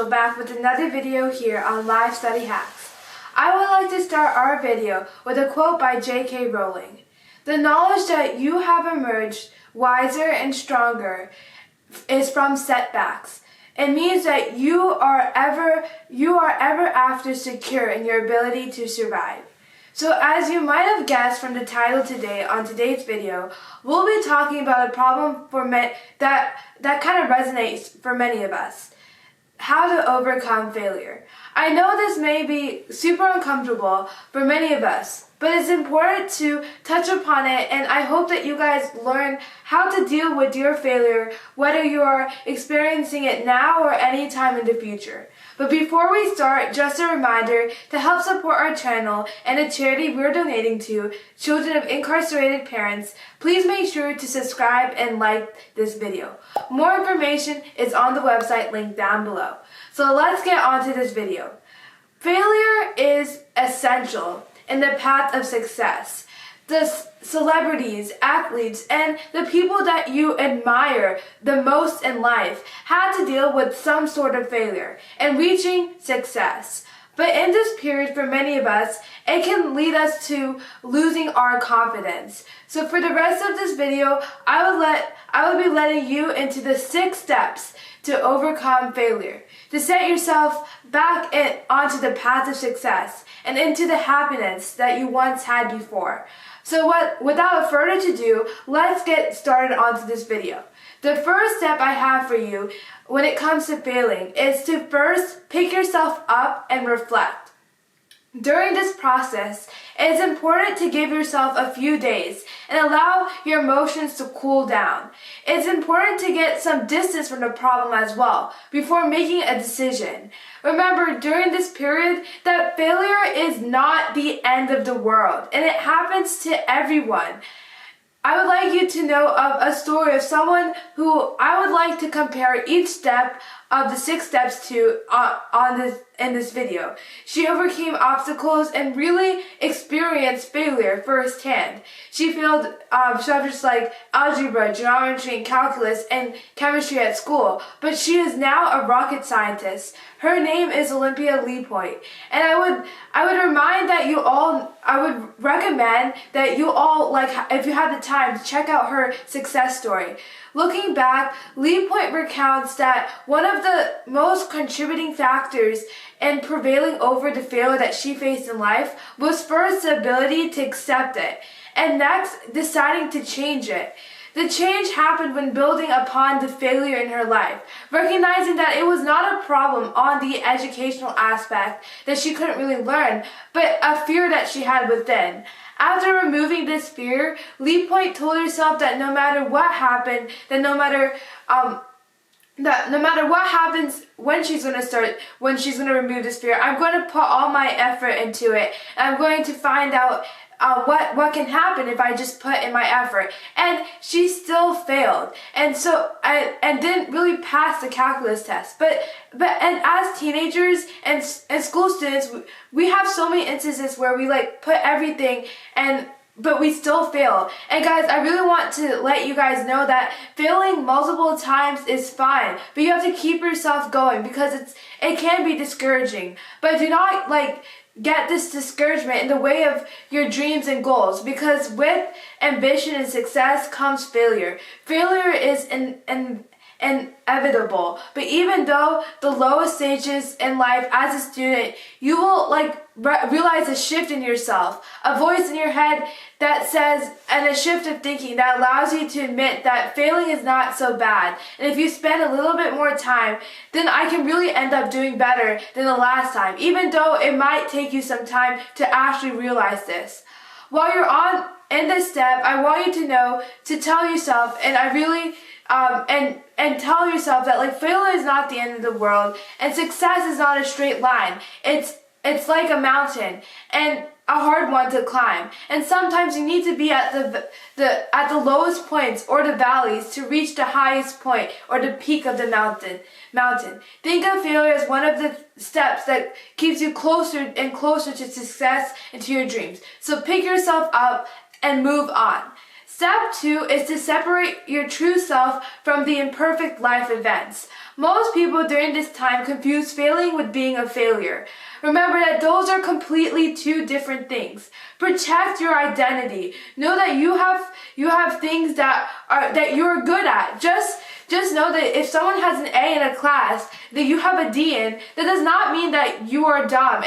Rachel back with another video here on Live Study Hacks. I would like to start our video with a quote by J.K. Rowling. The knowledge that you have emerged wiser and stronger is from setbacks. It means that you are ever after secure in your ability to survive. So as you might have guessed from the title today on today's video, we'll be talking about a problem that kind of resonates for many of us. How to overcome failure. I know this may be super uncomfortable for many of us, but it's important to touch upon it, and I hope that you guys learn how to deal with your failure, whether you are experiencing it now or any time in the future. But before we start, just a reminder to help support our channel and the charity we're donating to, Children of Incarcerated Parents, please make sure to subscribe and like this video. More information is on the website linked down below. So let's get on to this video. Failure is essential in the path of success. The celebrities, athletes, and the people that you admire the most in life had to deal with some sort of failure in reaching success. But in this period, for many of us, it can lead us to losing our confidence. So for the rest of this video, I will be letting you into the 6 steps to overcome failure, to set yourself back onto the path of success and into the happiness that you once had before. So without further ado, let's get started onto this video. The first step I have for you when it comes to failing is to first pick yourself up and reflect. During this process, it is important to give yourself a few days and allow your emotions to cool down. It's important to get some distance from the problem as well before making a decision. Remember, during this period, that failure is not the end of the world, and it happens to everyone. I would like you to know of a story of someone who I would like to compare each step of the 6 steps to in this video. She overcame obstacles and really experienced failure firsthand. She failed subjects like algebra, geometry, and calculus, and chemistry at school, but she is now a rocket scientist. Her name is Olympia Lee Point, and I would recommend that you all, if you have the time, to check out her success story. Looking back, Lee Point recounts that one of the most contributing factors in prevailing over the failure that she faced in life was first the ability to accept it, and next, deciding to change it. The change happened when building upon the failure in her life, recognizing that it was not a problem on the educational aspect that she couldn't really learn, but a fear that she had within. After removing this fear, Lee Point told herself that no matter what happened, no matter what happens when she's going to remove this fear, I'm going to put all my effort into it, and I'm going to find out what can happen if I just put in my effort. And she still failed, and didn't really pass the calculus test. But as teenagers and school students, we have so many instances where we put everything but we still fail. And guys, I really want to let you guys know that failing multiple times is fine, but you have to keep yourself going because it can be discouraging. But do not get this discouragement in the way of your dreams and goals, because with ambition and success comes failure. Failure is inevitable, but even though the lowest stages in life as a student, you will realize a shift in yourself, a voice in your head that says, and a shift of thinking that allows you to admit that failing is not so bad, and if you spend a little bit more time, then I can really end up doing better than the last time, even though it might take you some time to actually realize this. While you're in this step, I want you to know to tell yourself, and I really and tell yourself that failure is not the end of the world, and success is not a straight line. It's like a mountain, and a hard one to climb. And sometimes you need to be at the lowest points or the valleys to reach the highest point or the peak of the mountain. Think of failure as one of the steps that keeps you closer and closer to success and to your dreams. So pick yourself up and move on. Step 2 is to separate your true self from the imperfect life events. Most people during this time confuse failing with being a failure. Remember that those are completely two different things. Protect your identity. Know that you have things that you're good at. Just know that if someone has an A in a class that you have a D in, that does not mean that you are dumb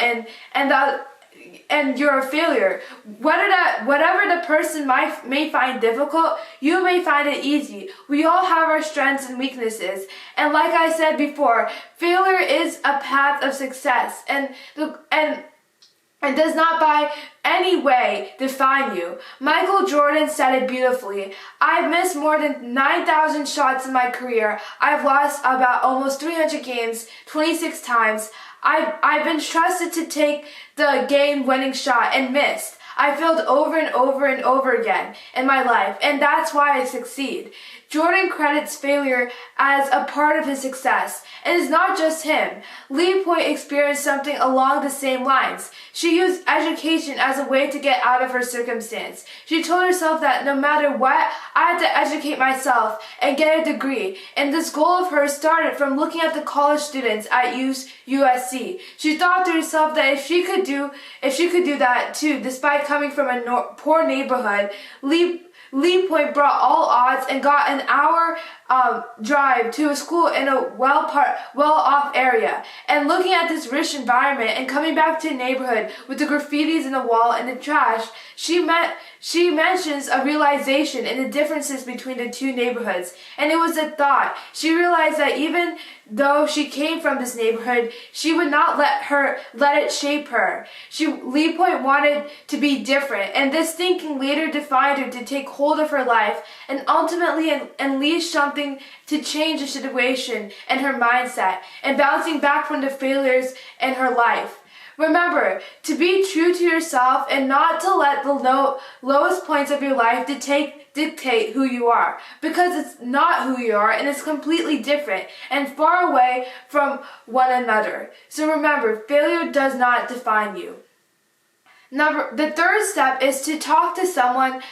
and you're a failure. Whatever the person may find difficult, you may find it easy. We all have our strengths and weaknesses. And like I said before, failure is a path of success and does not by any way define you. Michael Jordan said it beautifully. I've missed more than 9,000 shots in my career. I've lost about almost 300 games, 26 times. I've been trusted to take the game-winning shot and missed. I failed over and over and over again in my life, and that's why I succeed. Jordan credits failure as a part of his success, and it's not just him. Lee Point experienced something along the same lines. She used education as a way to get out of her circumstance. She told herself that no matter what, I had to educate myself and get a degree, and this goal of hers started from looking at the college students at USC. She thought to herself that if she could do that too, despite coming from a poor neighborhood, Lee Point brought all odds and got an hour drive to a school in a well-off area. And looking at this rich environment and coming back to a neighborhood with the graffitis in the wall and the trash, she mentions a realization in the differences between the two neighborhoods. And it was a thought. She realized that even though she came from this neighborhood, she would not let it shape her. Lee Point wanted to be different, and this thinking later defined her to take hold of her life and ultimately unleash something to change the situation and her mindset, and bouncing back from the failures in her life. Remember to be true to yourself and not to let the lowest points of your life dictate who you are, because it's not who you are and it's completely different and far away from one another. So remember, failure does not define you. The third step is to talk to someone.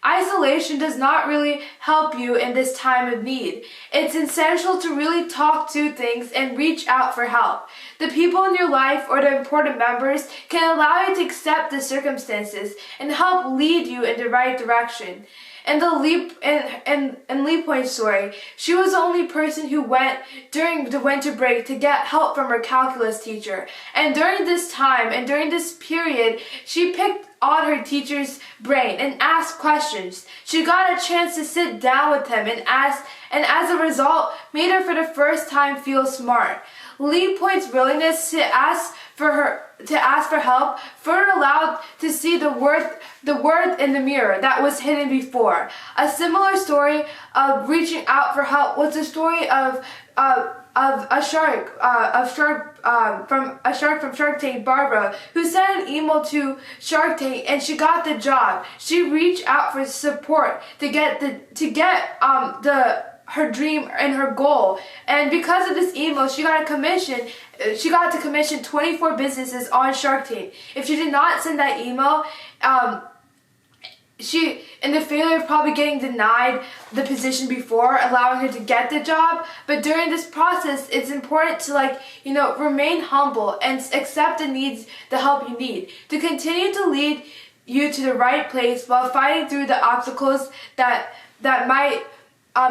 Isolation does not really help you in this time of need. It's essential to really talk to things and reach out for help. The people in your life or the important members can allow you to accept the circumstances and help lead you in the right direction. In Lee Point's story, she was the only person who went during the winter break to get help from her calculus teacher. And during this time and during this period, she picked on her teacher's brain and asked questions. She got a chance to sit down with him and as a result, made her for the first time feel smart. Lee Point's willingness to ask for help further allowed to see the worth in the mirror that was hidden before. A similar story of reaching out for help was the story of a shark from Shark Tank, Barbara, who sent an email to Shark Tank and she got the job. She reached out for support to get her dream and her goal, and because of this email, she got to commission 24 businesses on Shark Tank. If she did not send that email, in the failure of probably getting denied the position before, allowing her to get the job. But during this process, it's important to remain humble and accept the help you need, to continue to lead you to the right place while fighting through the obstacles that might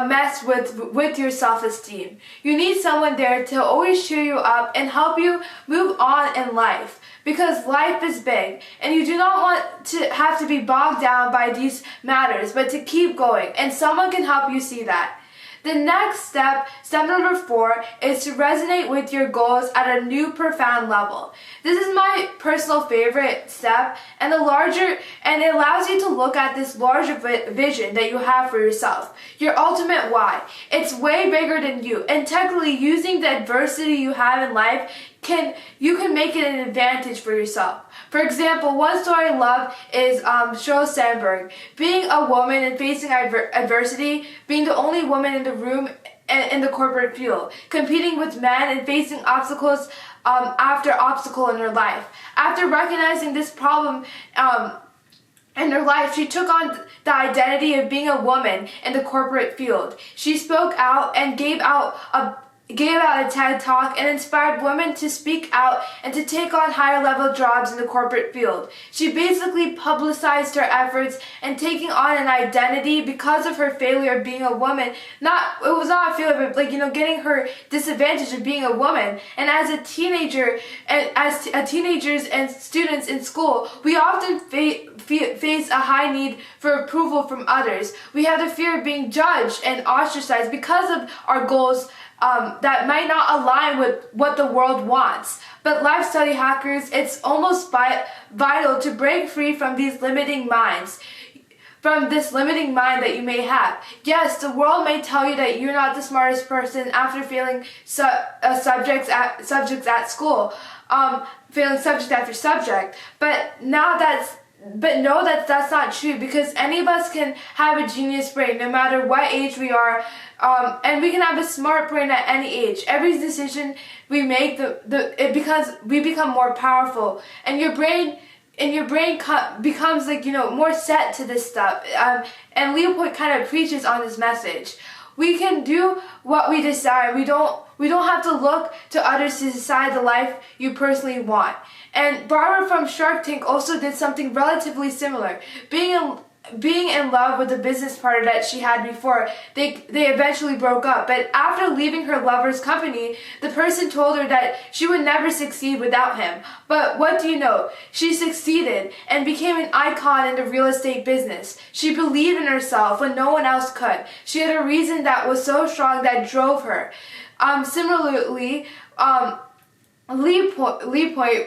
mess with your self-esteem. You need someone there to always cheer you up and help you move on in life, because life is big and you do not want to have to be bogged down by these matters, but to keep going, and someone can help you see that. The next step number 4, is to resonate with your goals at a new profound level. This is my personal favorite step, and it allows you to look at this larger vision that you have for yourself, your ultimate why. It's way bigger than you, and technically using the adversity you have in life, you can make it an advantage for yourself. For example, one story I love is Sheryl Sandberg. Being a woman and facing adversity, being the only woman in the room in the corporate field, competing with men and facing obstacles after obstacle in her life. After recognizing this problem In her life, she took on the identity of being a woman in the corporate field. She spoke out and gave out a TED Talk and inspired women to speak out and to take on higher level jobs in the corporate field. She basically publicized her efforts and taking on an identity because of her failure of being a woman. It was not a failure, but getting her disadvantage of being a woman. And as a teenager, and as teenagers and students in school, we often face a high need for approval from others. We have the fear of being judged and ostracized because of our goals that might not align with what the world wants. But life study hackers, it's almost vital to break free from these limiting minds. From this limiting mind that you may have. Yes, the world may tell you that you're not the smartest person after failing subjects at school, failing subject after subject. But know that that's not true, because any of us can have a genius brain no matter what age we are, and we can have a smart brain at any age. Every decision we make, we become more powerful, and your brain becomes more set to this stuff. And Leopold kind of preaches on this message. We can do what we desire. We don't have to look to others to decide the life you personally want. And Barbara from Shark Tank also did something relatively similar. Being in love with the business partner that she had before, they eventually broke up. But after leaving her lover's company, the person told her that she would never succeed without him. But what do you know? She succeeded and became an icon in the real estate business. She believed in herself when no one else could. She had a reason that was so strong that drove her. Similarly, Lee Point,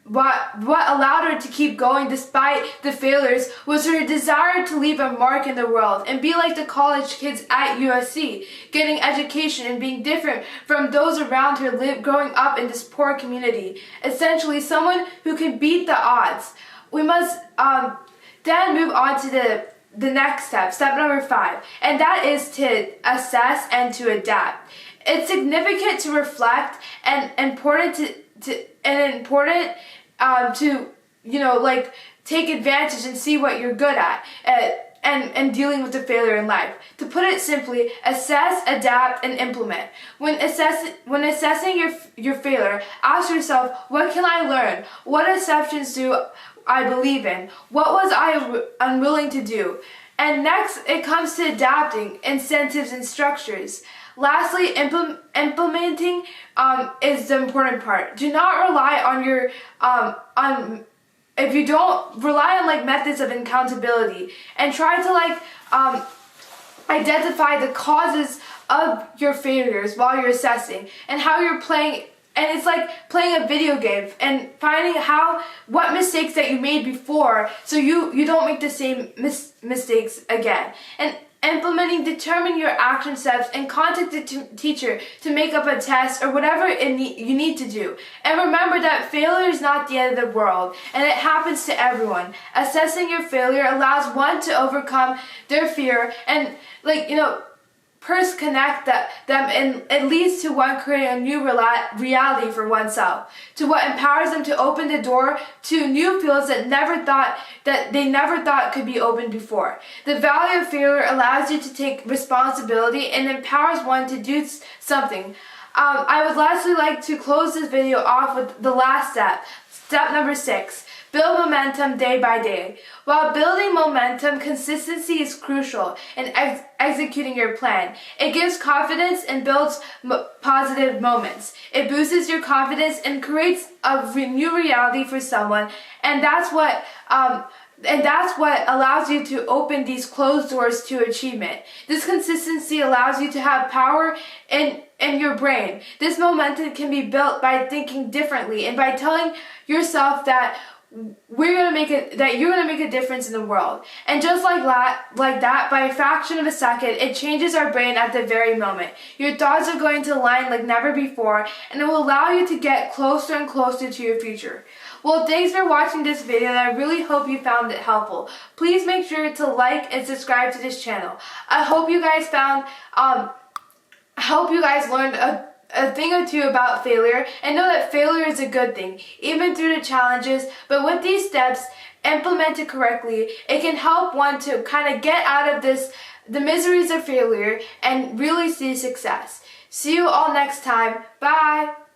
what allowed her to keep going despite the failures was her desire to leave a mark in the world and be like the college kids at USC, getting education and being different from those around her growing up in this poor community. Essentially, someone who can beat the odds. We must then move on to the next step number 5, and that is to assess and to adapt. It's significant to reflect and important to take advantage and see what you're good at and dealing with the failure in life. To put it simply, assess, adapt, and implement. When assessing your failure, ask yourself, what can I learn? What exceptions do I believe in? What was I unwilling to do? And next, it comes to adapting incentives and structures. Lastly, implementing is the important part. Do not rely on if you don't rely on methods of accountability, and try to identify the causes of your failures while you're assessing and how you're playing. And it's like playing a video game and finding what mistakes that you made before, so you don't make the same mistakes again. And implementing, determine your action steps and contact the teacher to make up a test or whatever you need to do. And remember that failure is not the end of the world, and it happens to everyone. Assessing your failure allows one to overcome their fear and first connect them, and it leads to one creating a new reality for oneself, to what empowers them to open the door to new fields that they never thought could be opened before. The value of failure allows you to take responsibility and empowers one to do something. I would lastly like to close this video off with the last step number 6. Build momentum day by day. While building momentum, consistency is crucial in executing your plan. It gives confidence and builds positive moments. It boosts your confidence and creates a new reality for someone, and that's what allows you to open these closed doors to achievement. This consistency allows you to have power in your brain. This momentum can be built by thinking differently and by telling yourself that you're gonna make a difference in the world. And just like that, by a fraction of a second, it changes our brain at the very moment. Your thoughts are going to align like never before, and it will allow you to get closer and closer to your future. Well, thanks for watching this video, and I really hope you found it helpful. Please make sure to like and subscribe to this channel. I hope you guys learned a thing or two about failure and know that failure is a good thing, even through the challenges. But with these steps implemented correctly, it can help one to kind of get out of the miseries of failure and really see success. See you all next time. Bye!